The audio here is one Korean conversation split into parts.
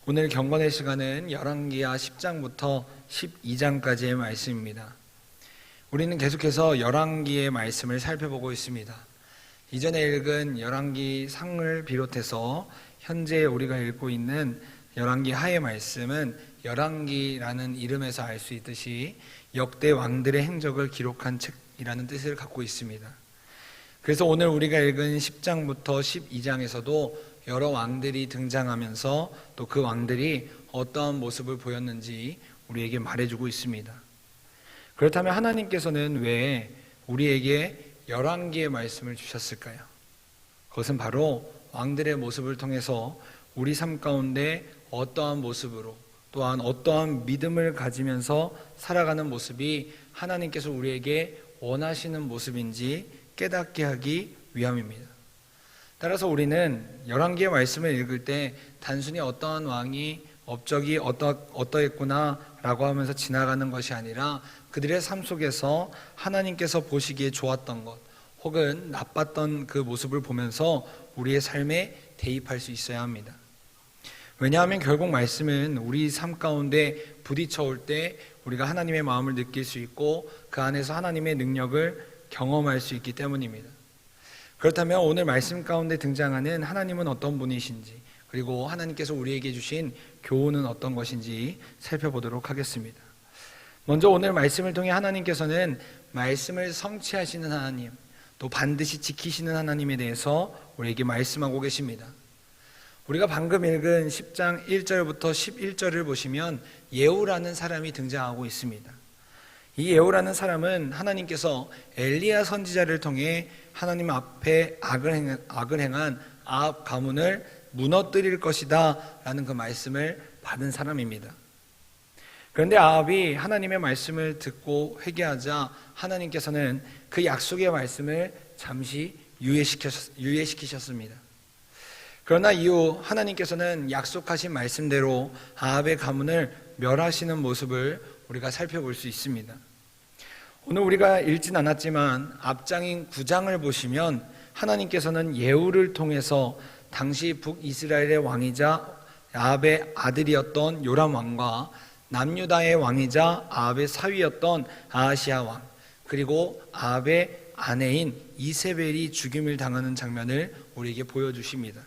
오늘 경건의 시간은 열왕기하 10장부터 12장까지의 말씀입니다. 우리는 계속해서 열왕기의 말씀을 살펴보고 있습니다. 이전에 읽은 열왕기 상을 비롯해서 현재 우리가 읽고 있는 열왕기 하의 말씀은 열왕기라는 이름에서 알 수 있듯이 역대 왕들의 행적을 기록한 책이라는 뜻을 갖고 있습니다. 그래서 오늘 우리가 읽은 10장부터 12장에서도 여러 왕들이 등장하면서 또 그 왕들이 어떠한 모습을 보였는지 우리에게 말해주고 있습니다. 그렇다면 하나님께서는 왜 우리에게 열왕기의 말씀을 주셨을까요? 그것은 바로 왕들의 모습을 통해서 우리 삶 가운데 어떠한 모습으로 또한 어떠한 믿음을 가지면서 살아가는 모습이 하나님께서 우리에게 원하시는 모습인지 깨닫게 하기 위함입니다. 따라서 우리는 열왕기의 말씀을 읽을 때 단순히 어떠한 왕이 업적이 어떠했구나 라고 하면서 지나가는 것이 아니라 그들의 삶 속에서 하나님께서 보시기에 좋았던 것 혹은 나빴던 그 모습을 보면서 우리의 삶에 대입할 수 있어야 합니다. 왜냐하면 결국 말씀은 우리 삶 가운데 부딪혀 올 때 우리가 하나님의 마음을 느낄 수 있고 그 안에서 하나님의 능력을 경험할 수 있기 때문입니다. 그렇다면 오늘 말씀 가운데 등장하는 하나님은 어떤 분이신지 그리고 하나님께서 우리에게 주신 교훈은 어떤 것인지 살펴보도록 하겠습니다. 먼저 오늘 말씀을 통해 하나님께서는 말씀을 성취하시는 하나님 또 반드시 지키시는 하나님에 대해서 우리에게 말씀하고 계십니다. 우리가 방금 읽은 10장 1절부터 11절을 보시면 예후라는 사람이 등장하고 있습니다. 이 예후라는 사람은 하나님께서 엘리야 선지자를 통해 하나님 앞에 악을 행한 아합 가문을 무너뜨릴 것이다 라는 그 말씀을 받은 사람입니다. 그런데 아합이 하나님의 말씀을 듣고 회개하자 하나님께서는 그 약속의 말씀을 잠시 유예시키셨습니다. 그러나 이후 하나님께서는 약속하신 말씀대로 아합의 가문을 멸하시는 모습을 우리가 살펴볼 수 있습니다. 오늘 우리가 읽진 않았지만 앞장인 9장을 보시면 하나님께서는 예후를 통해서 당시 북이스라엘의 왕이자 아합의 아들이었던 요람 왕과 남유다의 왕이자 아합의 사위였던 아하시야 왕 그리고 아합의 아내인 이세벨이 죽임을 당하는 장면을 우리에게 보여주십니다.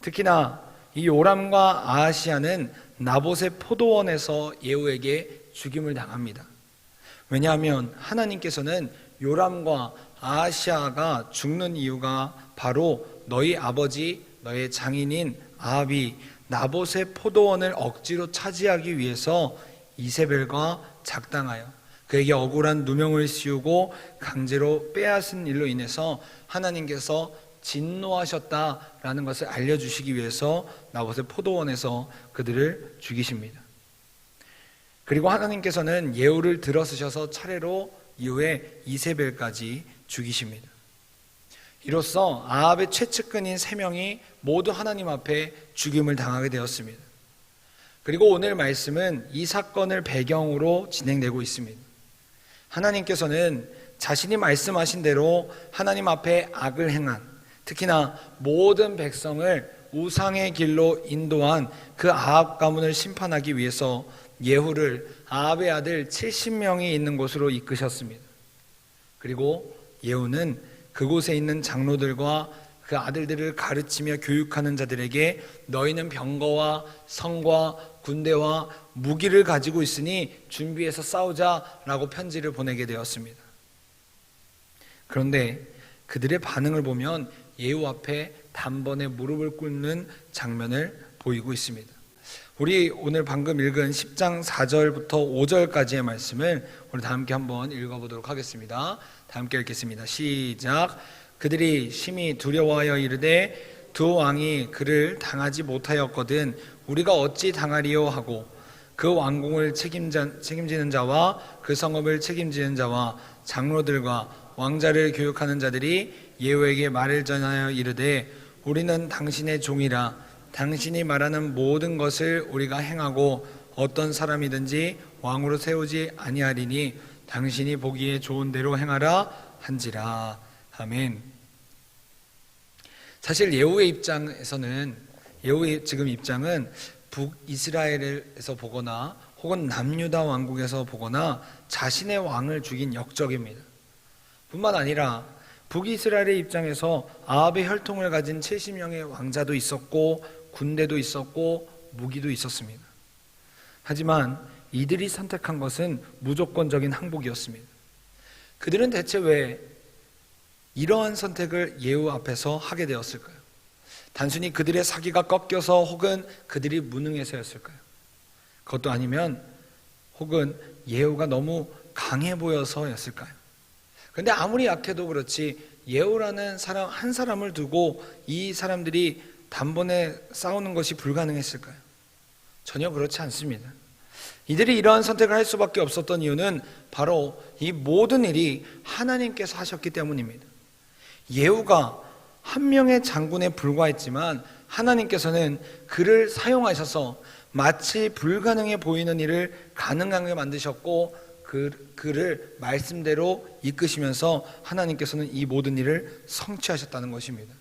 특히나 이 요람과 아하시야는 나봇의 포도원에서 예후에게 죽임을 당합니다. 왜냐하면 하나님께서는 요람과 아하시야가 죽는 이유가 바로 너희 아버지 너의 장인인 아합이 나봇의 포도원을 억지로 차지하기 위해서 이세벨과 작당하여 그에게 억울한 누명을 씌우고 강제로 빼앗은 일로 인해서 하나님께서 진노하셨다라는 것을 알려주시기 위해서 나봇의 포도원에서 그들을 죽이십니다. 그리고 하나님께서는 예후를 들어서셔서 차례로 이후에 이세벨까지 죽이십니다. 이로써 아합의 최측근인 3명이 모두 하나님 앞에 죽임을 당하게 되었습니다. 그리고 오늘 말씀은 이 사건을 배경으로 진행되고 있습니다. 하나님께서는 자신이 말씀하신 대로 하나님 앞에 악을 행한 특히나 모든 백성을 우상의 길로 인도한 그 아합 가문을 심판하기 위해서 예후를 아합의 아들 70명이 있는 곳으로 이끄셨습니다. 그리고 예후는 그곳에 있는 장로들과 그 아들들을 가르치며 교육하는 자들에게 너희는 병거와 성과 군대와 무기를 가지고 있으니 준비해서 싸우자라고 편지를 보내게 되었습니다. 그런데 그들의 반응을 보면 예후 앞에 단번에 무릎을 꿇는 장면을 보이고 있습니다. 우리 오늘 방금 읽은 10장 4절부터 5절까지의 말씀을 우리 다 함께 한번 읽어보도록 하겠습니다. 다 함께 읽겠습니다. 시작. 그들이 심히 두려워하여 이르되 두 왕이 그를 당하지 못하였거든 우리가 어찌 당하리요 하고 그 왕궁을 책임지는 자와 그 성읍을 책임지는 자와 장로들과 왕자를 교육하는 자들이 예후에게 말을 전하여 이르되 우리는 당신의 종이라 당신이 말하는 모든 것을 우리가 행하고 어떤 사람이든지 왕으로 세우지 아니하리니 당신이 보기에 좋은 대로 행하라 한지라. 아멘. 사실 예후의 입장에서는 예후의 지금 입장은 북이스라엘에서 보거나 혹은 남유다 왕국에서 보거나 자신의 왕을 죽인 역적입니다. 뿐만 아니라 북이스라엘의 입장에서 아합의 혈통을 가진 70명의 왕자도 있었고 군대도 있었고 무기도 있었습니다. 하지만 이들이 선택한 것은 무조건적인 항복이었습니다. 그들은 대체 왜 이러한 선택을 예후 앞에서 하게 되었을까요? 단순히 그들의 사기가 꺾여서 혹은 그들이 무능해서였을까요? 그것도 아니면 혹은 예후가 너무 강해 보여서였을까요? 그런데 아무리 약해도 그렇지 예후라는 사람 한 사람을 두고 이 사람들이 단번에 싸우는 것이 불가능했을까요? 전혀 그렇지 않습니다. 이들이 이러한 선택을 할 수밖에 없었던 이유는 바로 이 모든 일이 하나님께서 하셨기 때문입니다. 예후가 한 명의 장군에 불과했지만 하나님께서는 그를 사용하셔서 마치 불가능해 보이는 일을 가능하게 만드셨고 그를 말씀대로 이끄시면서 하나님께서는 이 모든 일을 성취하셨다는 것입니다.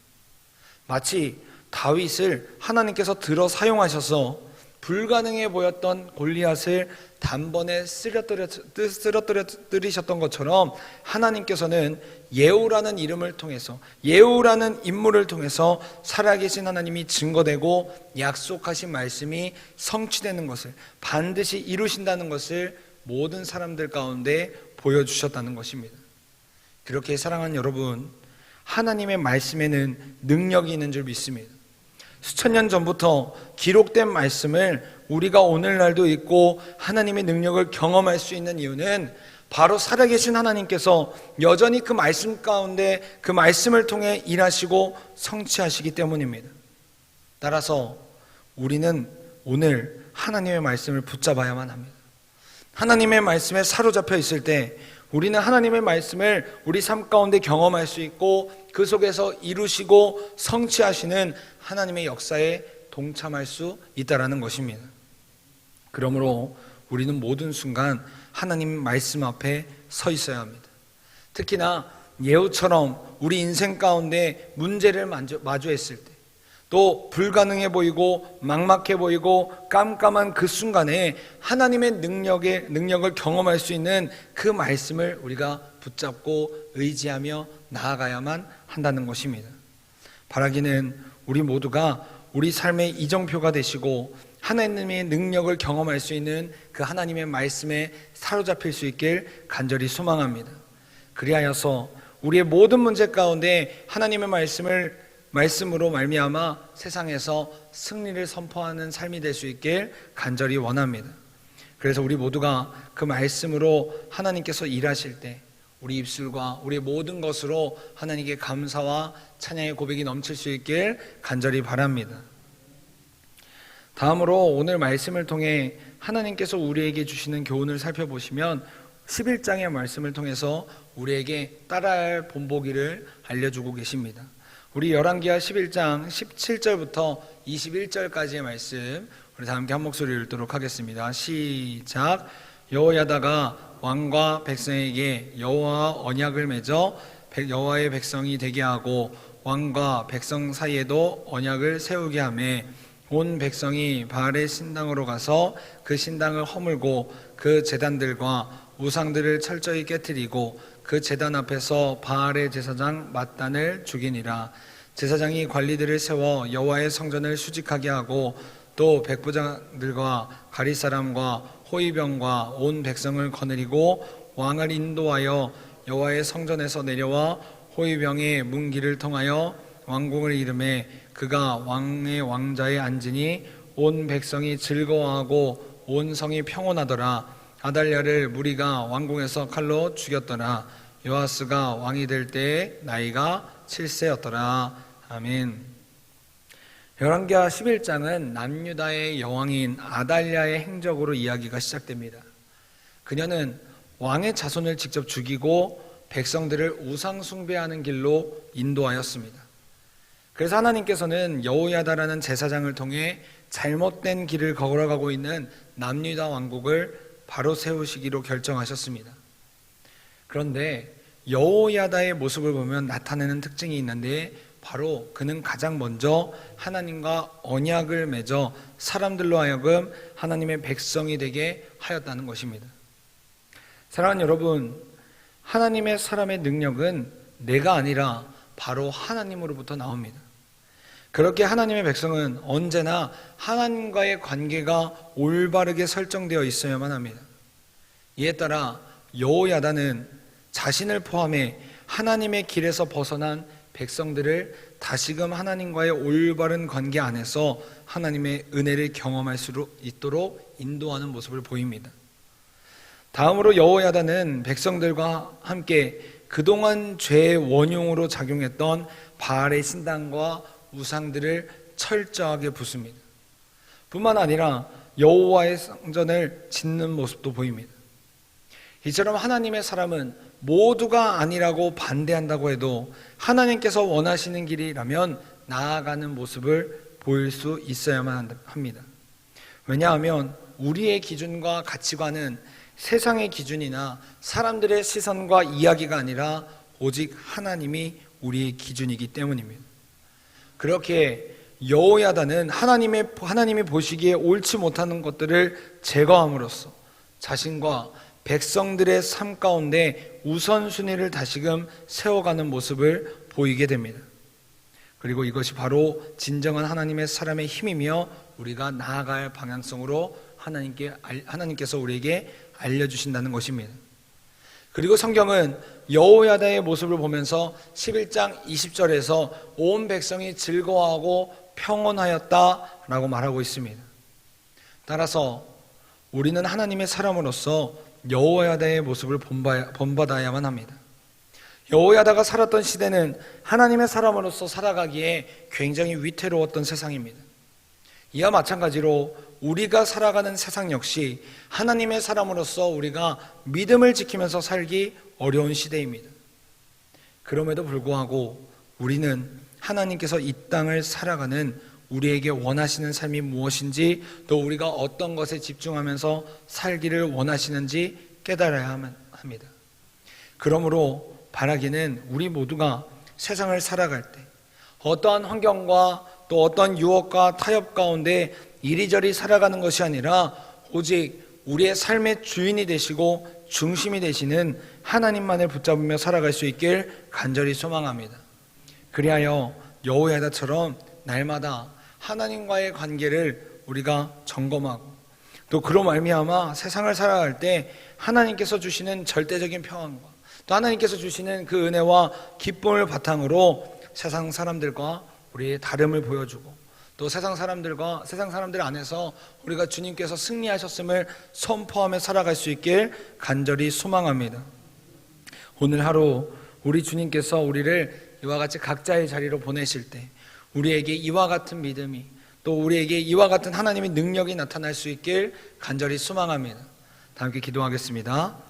마치 다윗을 하나님께서 들어 사용하셔서 불가능해 보였던 골리앗을 단번에 쓰러뜨리셨던 것처럼 하나님께서는 예후라는 이름을 통해서 예후라는 인물을 통해서 살아계신 하나님이 증거되고 약속하신 말씀이 성취되는 것을 반드시 이루신다는 것을 모든 사람들 가운데 보여주셨다는 것입니다. 그렇게 사랑하는 여러분, 하나님의 말씀에는 능력이 있는 줄 믿습니다. 수천 년 전부터 기록된 말씀을 우리가 오늘날도 읽고 하나님의 능력을 경험할 수 있는 이유는 바로 살아계신 하나님께서 여전히 그 말씀 가운데 그 말씀을 통해 일하시고 성취하시기 때문입니다. 따라서 우리는 오늘 하나님의 말씀을 붙잡아야만 합니다. 하나님의 말씀에 사로잡혀 있을 때 우리는 하나님의 말씀을 우리 삶 가운데 경험할 수 있고 그 속에서 이루시고 성취하시는 하나님의 역사에 동참할 수 있다는 것입니다. 그러므로 우리는 모든 순간 하나님 말씀 앞에 서 있어야 합니다. 특히나 예후처럼 우리 인생 가운데 문제를 마주했을 때, 또 불가능해 보이고 막막해 보이고 깜깜한 그 순간에 하나님의 능력을 경험할 수 있는 그 말씀을 우리가 붙잡고 의지하며 나아가야만 한다는 것입니다. 바라기는 우리 모두가 우리 삶의 이정표가 되시고 하나님의 능력을 경험할 수 있는 그 하나님의 말씀에 사로잡힐 수 있길 간절히 소망합니다. 그리하여서 우리의 모든 문제 가운데 하나님의 말씀으로 말미암아 세상에서 승리를 선포하는 삶이 될 수 있길 간절히 원합니다. 그래서 우리 모두가 그 말씀으로 하나님께서 일하실 때 우리 입술과 우리 모든 것으로 하나님께 감사와 찬양의 고백이 넘칠 수 있길 간절히 바랍니다. 다음으로 오늘 말씀을 통해 하나님께서 우리에게 주시는 교훈을 살펴보시면 11장의 말씀을 통해서 우리에게 따라야 할 본보기를 알려주고 계십니다. 우리 열왕기하 11장 17절부터 21절까지의 말씀 우리 다 함께 한 목소리를 읽도록 하겠습니다. 시작. 여호야다가 왕과 백성에게 여호와와 언약을 맺어 여호와의 백성이 되게 하고 왕과 백성 사이에도 언약을 세우게 하며 온 백성이 바알의 신당으로 가서 그 신당을 허물고 그 제단들과 우상들을 철저히 깨뜨리고 그 제단 앞에서 바알의 제사장 맏단을 죽이니라. 제사장이 관리들을 세워 여호와의 성전을 수직하게 하고 또 백부장들과 가릿사람과 호위병과 온 백성을 거느리고 왕을 인도하여 여호와의 성전에서 내려와 호위병의 문길을 통하여 왕궁을 이르매 그가 왕의 왕자에 앉으니 온 백성이 즐거워하고 온 성이 평온하더라. 아달랴를 무리가 왕궁에서 칼로 죽였더라. 요아스가 왕이 될 때에 나이가 7세였더라. 아멘. 열왕기하 11장은 남유다의 여왕인 아달랴의 행적으로 이야기가 시작됩니다. 그녀는 왕의 자손을 직접 죽이고 백성들을 우상 숭배하는 길로 인도하였습니다. 그래서 하나님께서는 여호야다라는 제사장을 통해 잘못된 길을 걸어가고 있는 남유다 왕국을 바로 세우시기로 결정하셨습니다. 그런데 여호야다의 모습을 보면 나타내는 특징이 있는데 바로 그는 가장 먼저 하나님과 언약을 맺어 사람들로 하여금 하나님의 백성이 되게 하였다는 것입니다. 사랑하는 여러분, 하나님의 사람의 능력은 내가 아니라 바로 하나님으로부터 나옵니다. 그렇게 하나님의 백성은 언제나 하나님과의 관계가 올바르게 설정되어 있어야만 합니다. 이에 따라 여호야다는 자신을 포함해 하나님의 길에서 벗어난 백성들을 다시금 하나님과의 올바른 관계 안에서 하나님의 은혜를 경험할 수 있도록 인도하는 모습을 보입니다. 다음으로 여호야다는 백성들과 함께 그동안 죄의 원흉으로 작용했던 바알의 신당과 우상들을 철저하게 부숩니다. 뿐만 아니라 여호와의 성전을 짓는 모습도 보입니다. 이처럼 하나님의 사람은 모두가 아니라고 반대한다고 해도 하나님께서 원하시는 길이라면 나아가는 모습을 보일 수 있어야만 합니다. 왜냐하면 우리의 기준과 가치관은 세상의 기준이나 사람들의 시선과 이야기가 아니라 오직 하나님이 우리의 기준이기 때문입니다. 그렇게 여호야다는 하나님이 보시기에 옳지 못하는 것들을 제거함으로써 자신과 백성들의 삶 가운데 우선순위를 다시금 세워가는 모습을 보이게 됩니다. 그리고 이것이 바로 진정한 하나님의 사람의 힘이며 우리가 나아갈 방향성으로 하나님께서 우리에게 알려주신다는 것입니다. 그리고 성경은 여호야다의 모습을 보면서 11장 20절에서 온 백성이 즐거워하고 평온하였다라고 말하고 있습니다. 따라서 우리는 하나님의 사람으로서 여호야다의 모습을 본받아야만 합니다. 여호야다가 살았던 시대는 하나님의 사람으로서 살아가기에 굉장히 위태로웠던 세상입니다. 이와 마찬가지로 우리가 살아가는 세상 역시 하나님의 사람으로서 우리가 믿음을 지키면서 살기 어려운 시대입니다. 그럼에도 불구하고 우리는 하나님께서 이 땅을 살아가는 우리에게 원하시는 삶이 무엇인지, 또 우리가 어떤 것에 집중하면서 살기를 원하시는지 깨달아야 합니다. 그러므로 바라기는 우리 모두가 세상을 살아갈 때 어떠한 환경과 또 어떤 유혹과 타협 가운데 이리저리 살아가는 것이 아니라 오직 우리의 삶의 주인이 되시고 중심이 되시는 하나님만을 붙잡으며 살아갈 수 있길 간절히 소망합니다. 그리하여 여호야다처럼 날마다 하나님과의 관계를 우리가 점검하고 또 그로 말미암아 세상을 살아갈 때 하나님께서 주시는 절대적인 평안과 또 하나님께서 주시는 그 은혜와 기쁨을 바탕으로 세상 사람들과 우리의 다름을 보여주고 또 세상 사람들 안에서 우리가 주님께서 승리하셨음을 선포하며 살아갈 수 있길 간절히 소망합니다. 오늘 하루 우리 주님께서 우리를 이와 같이 각자의 자리로 보내실 때 우리에게 이와 같은 믿음이 또 우리에게 이와 같은 하나님의 능력이 나타날 수 있길 간절히 소망합니다. 다 함께 기도하겠습니다.